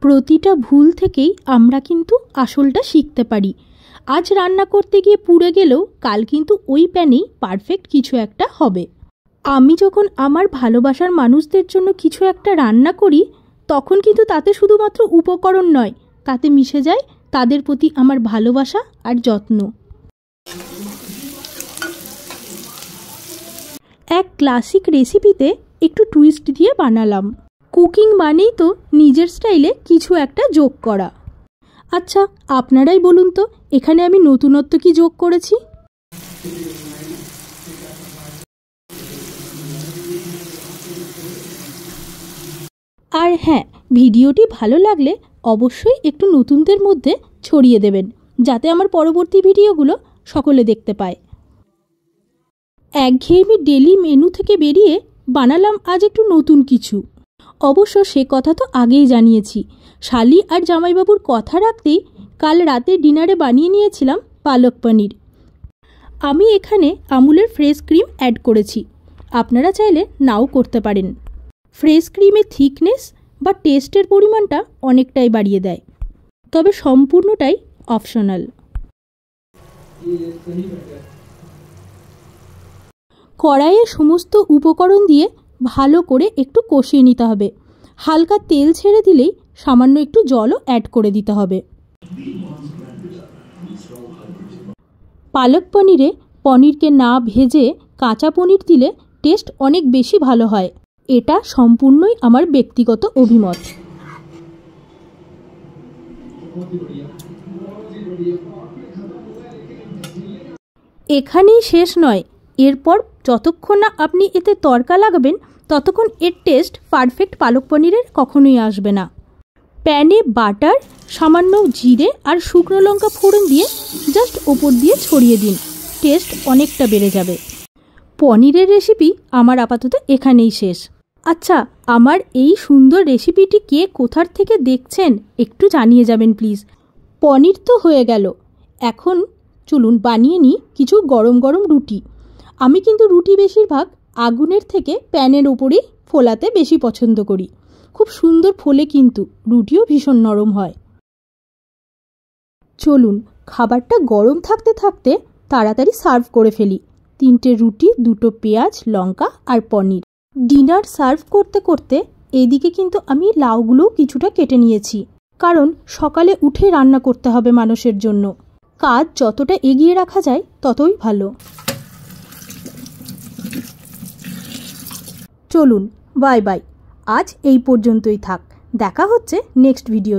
প্রতিটা ভুল থেকেই আমরা কিন্তু আসলটা শিখতে পারি। আজ রান্না করতে গিয়ে পুড়ে গেলেও কাল কিন্তু ওই প্যানেই পারফেক্ট কিছু একটা হবে। আমি যখন আমার ভালোবাসার মানুষদের জন্য কিছু একটা রান্না করি তখন কিন্তু তাতে শুধুমাত্র উপকরণ নয়, তাতে মিশে যায় তাদের প্রতি আমার ভালোবাসা আর যত্ন। এক ক্লাসিক রেসিপিতে একটু টুইস্ট দিয়ে বানালাম। কুকিং মানেই তো নিজের স্টাইলে কিছু একটা যোগ করা। আচ্ছা, আপনারাই বলুন তো এখানে আমি নতুনত্ব কি যোগ করেছি? আর হ্যাঁ, ভিডিওটি ভালো লাগলে অবশ্যই একটু নতুনদের মধ্যে ছড়িয়ে দেবেন, যাতে আমার পরবর্তী ভিডিওগুলো সকলে দেখতে পায়। একঘেয়েমি ডেলি মেনু থেকে বেরিয়ে বানালাম আজ একটু নতুন কিছু। অবশ্য সে কথা তো আগেই জানিয়েছি। শালি আর জামাইবাবুর কথা রাখতেই কাল রাতে ডিনারে বানিয়ে নিয়েছিলাম পালক পনির। আমি এখানে আমুলের ফ্রেশ ক্রিম অ্যাড করেছি, আপনারা চাইলে নাও করতে পারেন। ফ্রেশ ক্রিমের থিকনেস বা টেস্টের পরিমাণটা অনেকটাই বাড়িয়ে দেয়, তবে সম্পূর্ণটাই অপশনাল। কড়াইয়ে সমস্ত উপকরণ দিয়ে ভালো করে একটু কষিয়ে নিতে হবে। হালকা তেল ছেড়ে দিলেই সামান্য একটু জলও অ্যাড করে দিতে হবে। পালক পনিরে পনিরকে না ভেজে কাঁচা পনির দিলে টেস্ট অনেক বেশি ভালো হয়। এটা সম্পূর্ণই আমার ব্যক্তিগত অভিমত। এখানেই শেষ নয়, এরপর যতক্ষণ না আপনি এতে তড়কা লাগাবেন ততক্ষণ এর টেস্ট পারফেক্ট পালক পনিরের কখনোই আসবে না। প্যানে বাটার, সামান্য জিরে আর শুকনো লঙ্কা ফোড়ন দিয়ে জাস্ট ওপর দিয়ে ছড়িয়ে দিন, টেস্ট অনেকটা বেড়ে যাবে। পনিরের রেসিপি আমার আপাতত এখানেই শেষ। আচ্ছা, আমার এই সুন্দর রেসিপিটি কে কোথার থেকে দেখছেন একটু জানিয়ে যাবেন প্লিজ। পনির তো হয়ে গেল, এখন চলুন বানিয়ে নিই কিছু গরম গরম রুটি। আমি কিন্তু রুটি বেশিরভাগ আগুনের থেকে প্যানের ওপরেই ফোলাতে বেশি পছন্দ করি। খুব সুন্দর ফোলে, কিন্তু রুটিও ভীষণ নরম হয়। চলুন খাবারটা গরম থাকতে থাকতে তাড়াতাড়ি সার্ভ করে ফেলি। 3টে রুটি, 2টো পেঁয়াজ, লঙ্কা আর পনির। ডিনার সার্ভ করতে করতে এদিকে কিন্তু আমি লাউগুলোও কিছুটা কেটে নিয়েছি, কারণ সকালে উঠে রান্না করতে হবে মানুষের জন্য। কাজ যতটা এগিয়ে রাখা যায় ততই ভালো। চলুন বাই বাই, আজ এই পর্যন্তই থাক। দেখা হচ্ছে নেক্সট ভিডিও।